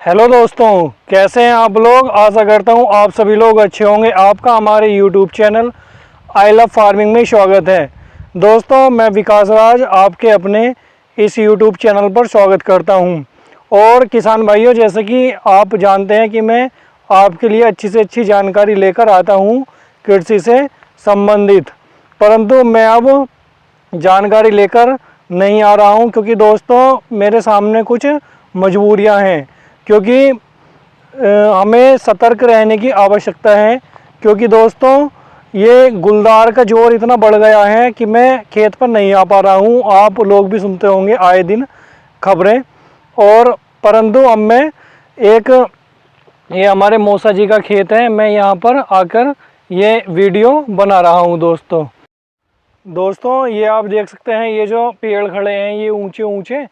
Hello दोस्तों, कैसे हैं आप लोग। आशा करता हूं आप सभी लोग अच्छे होंगे। आपका हमारे YouTube channel I love farming में स्वागत है। दोस्तों, मैं विकास राज आपके अपने इस यूट्यूब चैनल पर स्वागत करता हूं। और किसान भाइयों, जैसे कि आप जानते हैं कि मैं आपके लिए अच्छी से अच्छी जानकारी लेकर आता हूं कृषि से संबंधित। परंतु मैं अब जानकारी लेकर नहीं आ रहा हूं, क्योंकि दोस्तों मेरे सामने कुछ मजबूरियां हैं। क्योंकि हमें सतर्क रहने की आवश्यकता है। क्योंकि दोस्तों ये गुलदार का जोर इतना बढ़ गया है कि मैं खेत पर नहीं आ पा रहा हूँ। आप लोग भी सुनते होंगे आए दिन खबरें। और परंतु अब मैं ये हमारे मौसा जी का खेत है, मैं यहाँ पर आकर ये वीडियो बना रहा हूँ। दोस्तों ये आप देख सकते हैं, ये जो पेड़ खड़े हैं ये ऊंचे ऊंचे,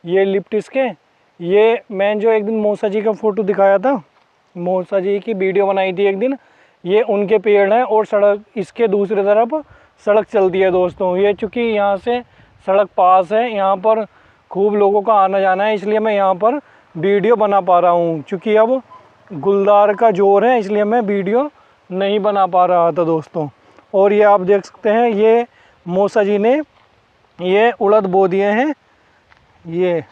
ये लिप्टिस के। ये मैं जो एक दिन मौसा जी का फ़ोटो दिखाया था, मौसा जी की वीडियो बनाई थी एक दिन, ये उनके पेड़ हैं। और सड़क इसके दूसरी तरफ सड़क चलती है दोस्तों। ये चूँकि यहाँ से सड़क पास है, यहाँ पर खूब लोगों का आना जाना है, इसलिए मैं यहाँ पर वीडियो बना पा रहा हूँ। चूँकि अब गुलदार का जोर है, इसलिए मैं वीडियो नहीं बना पा रहा था दोस्तों। और ये आप देख सकते हैं, ये मौसा जी ने ये उड़द बो दिए हैं ये।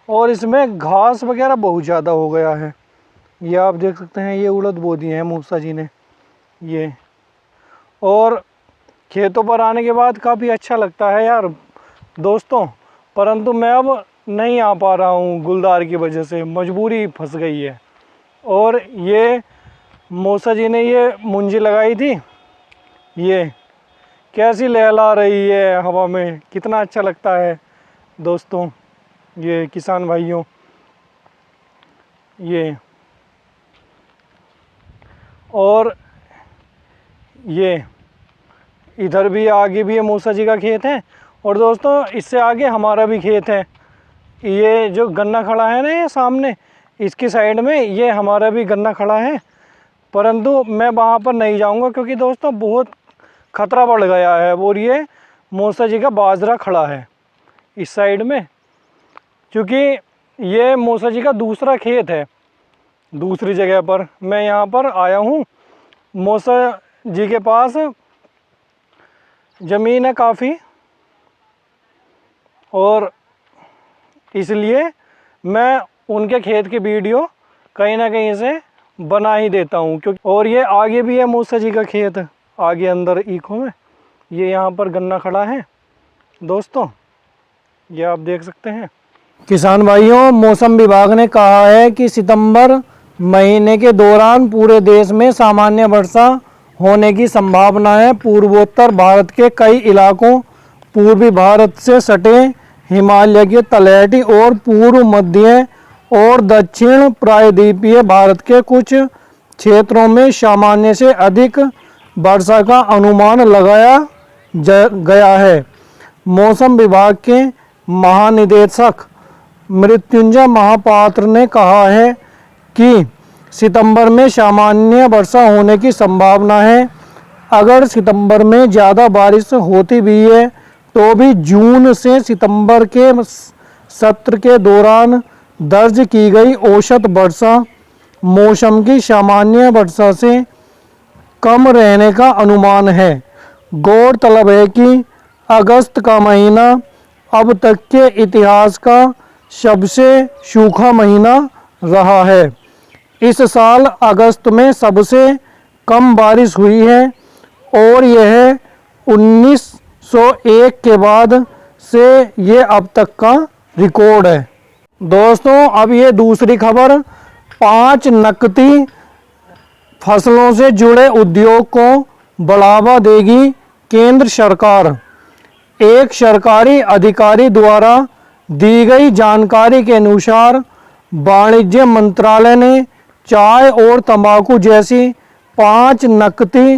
और इसमें घास वगैरह बहुत ज़्यादा हो गया है। ये आप देख सकते हैं, ये उड़द बो दिए हैं मौसा जी ने ये। और खेतों पर आने के बाद काफ़ी अच्छा लगता है यार दोस्तों। परंतु मैं अब नहीं आ पा रहा हूँ, गुलदार की वजह से मजबूरी फंस गई है। और ये मौसा जी ने ये मुंजी लगाई थी, ये कैसी लहला रही है हवा में, कितना अच्छा लगता है दोस्तों। ये किसान भाइयों, ये और ये इधर भी आगे भी ये मौसा जी का खेत है। और दोस्तों इससे आगे हमारा भी खेत है। ये जो गन्ना खड़ा है ना, ये सामने इसकी साइड में ये हमारा भी गन्ना खड़ा है। परंतु मैं वहाँ पर नहीं जाऊँगा, क्योंकि दोस्तों बहुत खतरा बढ़ गया है। और ये मौसा जी का बाजरा खड़ा है इस साइड में, क्योंकि ये मौसा जी का दूसरा खेत है दूसरी जगह पर। मैं यहाँ पर आया हूँ, मौसा जी के पास ज़मीन है काफ़ी, और इसलिए मैं उनके खेत की वीडियो कहीं ना कहीं से बना ही देता हूँ। क्योंकि और ये आगे भी है मौसा जी का खेत, आगे अंदर ईखों में ये यहाँ पर गन्ना खड़ा है दोस्तों, ये आप देख सकते हैं। किसान भाइयों, मौसम विभाग ने कहा है कि सितंबर महीने के दौरान पूरे देश में सामान्य वर्षा होने की संभावना है। पूर्वोत्तर भारत के कई इलाकों, पूर्वी भारत से सटे हिमालय के तलहटी और पूर्व मध्य और दक्षिण प्रायद्वीपीय भारत के कुछ क्षेत्रों में सामान्य से अधिक वर्षा का अनुमान लगाया गया है। मौसम विभाग के महानिदेशक मृत्युंजय महापात्र ने कहा है कि सितंबर में सामान्य वर्षा होने की संभावना है। अगर सितंबर में ज़्यादा बारिश होती भी है तो भी जून से सितंबर के सत्र के दौरान दर्ज की गई औसत वर्षा मौसम की सामान्य वर्षा से कम रहने का अनुमान है। गौरतलब है कि अगस्त का महीना अब तक के इतिहास का सबसे सूखा महीना रहा है। इस साल अगस्त में सबसे कम बारिश हुई है और यह 1901 के बाद से ये अब तक का रिकॉर्ड है दोस्तों। अब ये दूसरी खबर, 5 नकदी फसलों से जुड़े उद्योग को बढ़ावा देगी केंद्र सरकार। एक सरकारी अधिकारी द्वारा दी गई जानकारी के अनुसार वाणिज्य मंत्रालय ने चाय और तंबाकू जैसी 5 नकदी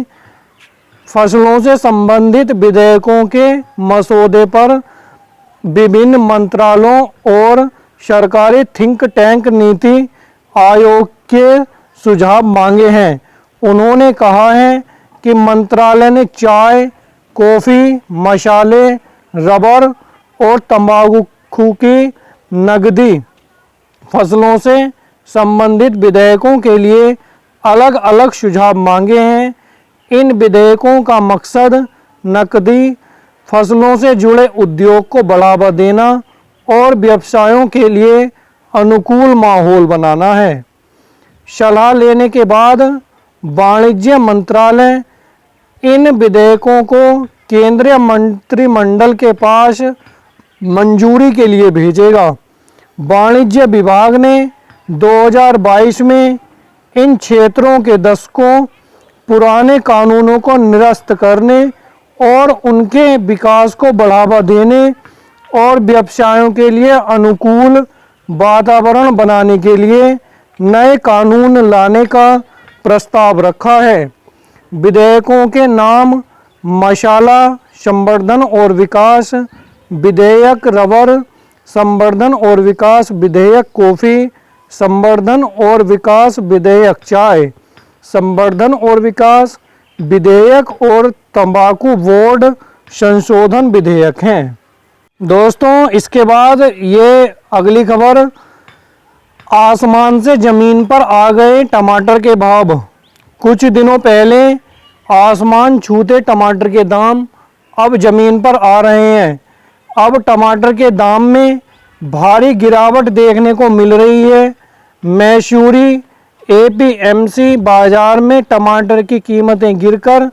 फसलों से संबंधित विधेयकों के मसौदे पर विभिन्न मंत्रालयों और सरकारी थिंक टैंक नीति आयोग के सुझाव मांगे हैं। उन्होंने कहा है कि मंत्रालय ने चाय, कॉफ़ी, मसाले, रबर और तंबाकू की नकदी फसलों से संबंधित विधेयकों के लिए अलग अलग सुझाव मांगे हैं। इन विधेयकों का मकसद नकदी फसलों से जुड़े उद्योग को बढ़ावा देना और व्यवसायों के लिए अनुकूल माहौल बनाना है। सलाह लेने के बाद वाणिज्य मंत्रालय इन विधेयकों को केंद्रीय मंत्रिमंडल के पास मंजूरी के लिए भेजेगा। वाणिज्य विभाग ने 2022 में इन क्षेत्रों के दशकों पुराने कानूनों को निरस्त करने और उनके विकास को बढ़ावा देने और व्यवसायों के लिए अनुकूल वातावरण बनाने के लिए नए कानून लाने का प्रस्ताव रखा है। विधेयकों के नाम मसाला संवर्धन और विकास विधेयक, रबर संवर्धन और विकास विधेयक, कॉफ़ी संवर्धन और विकास विधेयक, चाय संवर्धन और विकास विधेयक और तंबाकू बोर्ड संशोधन विधेयक हैं। दोस्तों, इसके बाद ये अगली खबर, आसमान से ज़मीन पर आ गए टमाटर के भाव। कुछ दिनों पहले आसमान छूते टमाटर के दाम अब ज़मीन पर आ रहे हैं। अब टमाटर के दाम में भारी गिरावट देखने को मिल रही है। मैसूरी एपीएमसी बाज़ार में टमाटर की कीमतें गिरकर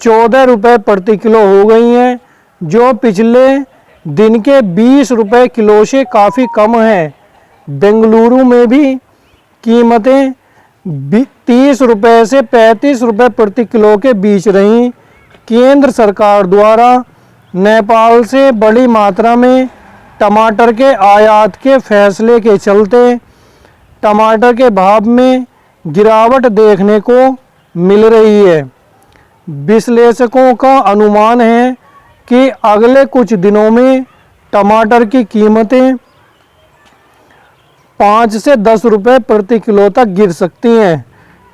14 रुपये प्रति किलो हो गई हैं, जो पिछले दिन के 20 रुपये किलो से काफ़ी कम है। बेंगलुरु में भी कीमतें 30 रुपये से 35 रुपये प्रति किलो के बीच रहीं। केंद्र सरकार द्वारा नेपाल से बड़ी मात्रा में टमाटर के आयात के फैसले के चलते टमाटर के भाव में गिरावट देखने को मिल रही है। विश्लेषकों का अनुमान है कि अगले कुछ दिनों में टमाटर की कीमतें 5 से 10 रुपये प्रति किलो तक गिर सकती हैं।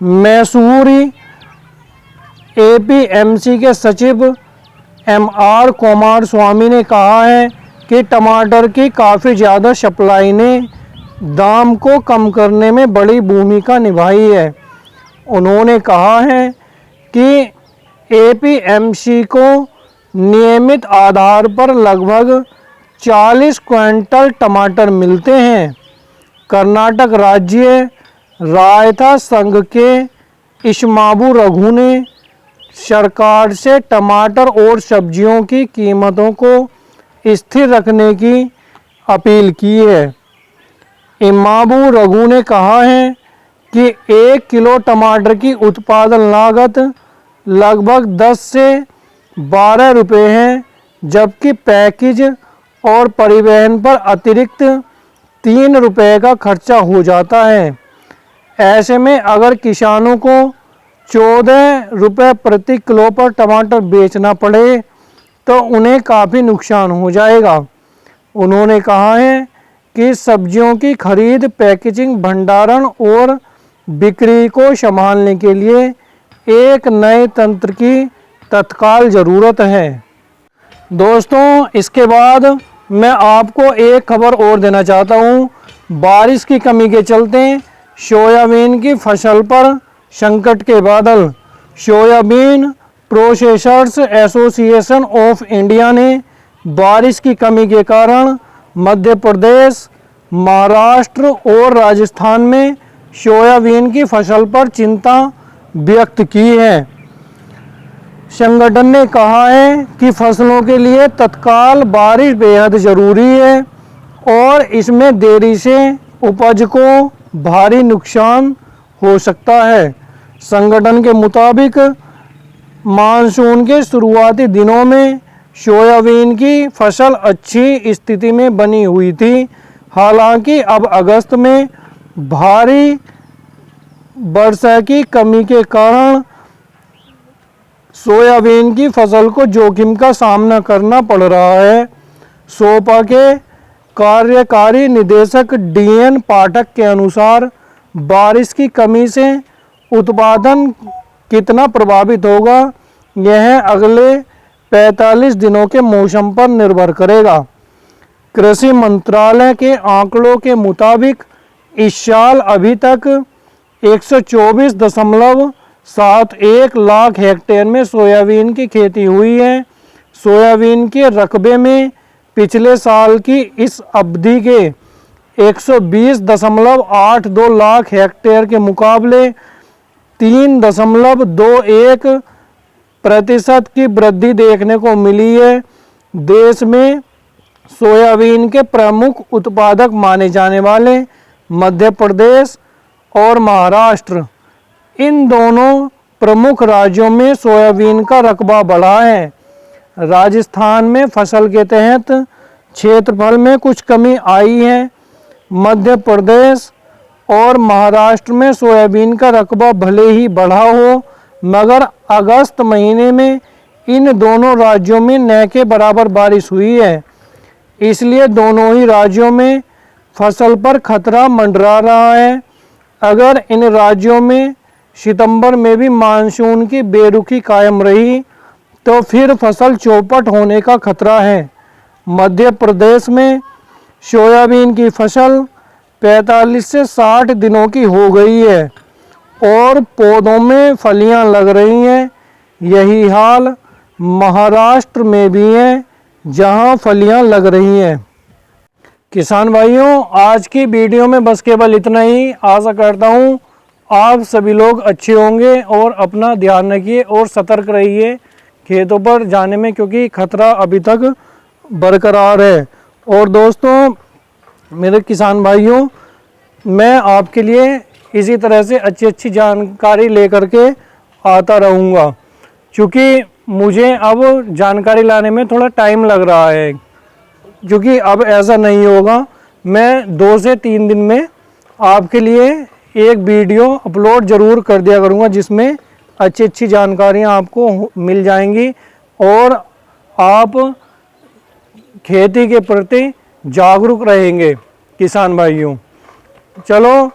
मैसूरी एपीएमसी के सचिव एमआर कुमारस्वामी ने कहा है कि टमाटर की काफ़ी ज़्यादा सप्लाई ने दाम को कम करने में बड़ी भूमिका निभाई है। उन्होंने कहा है कि एपीएमसी को नियमित आधार पर लगभग 40 क्विंटल टमाटर मिलते हैं। कर्नाटक राज्य रायता संघ के इशमाबू रघु ने सरकार से टमाटर और सब्जियों की कीमतों को स्थिर रखने की अपील की है। इमाबू रघु ने कहा है कि 1 किलो टमाटर की उत्पादन लागत लगभग 10 से 12 रुपये है, जबकि पैकेज और परिवहन पर अतिरिक्त 3 रुपये का खर्चा हो जाता है। ऐसे में अगर किसानों को 14 रुपये प्रति किलो पर टमाटर बेचना पड़े तो उन्हें काफ़ी नुकसान हो जाएगा। उन्होंने कहा है कि सब्जियों की खरीद, पैकेजिंग, भंडारण और बिक्री को संभालने के लिए एक नए तंत्र की तत्काल ज़रूरत है। दोस्तों, इसके बाद मैं आपको एक खबर और देना चाहता हूँ। बारिश की कमी के चलते सोयाबीन की फसल पर संकट के बादल। Soybean processors association of India ने बारिश की कमी के कारण मध्य प्रदेश, महाराष्ट्र और राजस्थान में सोयाबीन की फसल पर चिंता व्यक्त की है। संगठन ने कहा है कि फसलों के लिए तत्काल बारिश बेहद ज़रूरी है और इसमें देरी से उपज को भारी नुकसान हो सकता है। संगठन के मुताबिक मानसून के शुरुआती दिनों में सोयाबीन की फसल अच्छी स्थिति में बनी हुई थी। हालांकि अब अगस्त में भारी वर्षा की कमी के कारण सोयाबीन की फसल को जोखिम का सामना करना पड़ रहा है। सोपा के कार्यकारी निदेशक डीएन पाठक के अनुसार बारिश की कमी से उत्पादन कितना प्रभावित होगा, यह अगले 45 दिनों के मौसम पर निर्भर करेगा। कृषि मंत्रालय के आंकड़ों के मुताबिक इस साल अभी तक 124.71 लाख हेक्टेयर में सोयाबीन की खेती हुई है। सोयाबीन के रकबे में पिछले साल की इस अवधि के 120.82 लाख हेक्टेयर के मुकाबले 3.21% की वृद्धि देखने को मिली है। देश में सोयाबीन के प्रमुख उत्पादक माने जाने वाले मध्य प्रदेश और महाराष्ट्र, इन दोनों प्रमुख राज्यों में सोयाबीन का रकबा बढ़ा है। राजस्थान में फसल के तहत क्षेत्रफल में कुछ कमी आई है। मध्य प्रदेश और महाराष्ट्र में सोयाबीन का रकबा भले ही बढ़ा हो, मगर अगस्त महीने में इन दोनों राज्यों में न के बराबर बारिश हुई है। इसलिए दोनों ही राज्यों में फसल पर खतरा मंडरा रहा है। अगर इन राज्यों में सितंबर में भी मानसून की बेरुखी कायम रही तो फिर फसल चौपट होने का खतरा है। मध्य प्रदेश में सोयाबीन की फसल 45 से 60 दिनों की हो गई है और पौधों में फलियां लग रही हैं। यही हाल महाराष्ट्र में भी है, जहां फलियां लग रही हैं। किसान भाइयों, आज की वीडियो में बस केवल इतना ही। आशा करता हूं आप सभी लोग अच्छे होंगे और अपना ध्यान रखिए और सतर्क रहिए खेतों पर जाने में, क्योंकि खतरा अभी तक बरकरार है। और दोस्तों, मेरे किसान भाइयों, मैं आपके लिए इसी तरह से अच्छी जानकारी लेकर के आता रहूँगा, क्योंकि मुझे अब जानकारी लाने में थोड़ा टाइम लग रहा है। क्योंकि अब ऐसा नहीं होगा, मैं 2 से 3 दिन में आपके लिए एक वीडियो अपलोड ज़रूर कर दिया करूँगा, जिसमें अच्छी जानकारियाँ आपको मिल जाएंगी और आप खेती के प्रति जागरूक रहेंगे। किसान भाइयों, चलो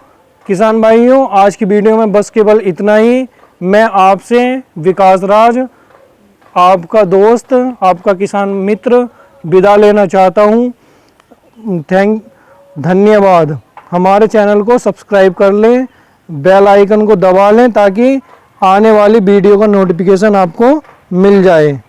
किसान भाइयों, आज की वीडियो में बस केवल इतना ही। मैं आपसे विकास राज, आपका दोस्त, आपका किसान मित्र, विदा लेना चाहता हूँ। धन्यवाद। हमारे चैनल को सब्सक्राइब कर लें, बेल आइकन को दबा लें, ताकि आने वाली वीडियो का नोटिफिकेशन आपको मिल जाए।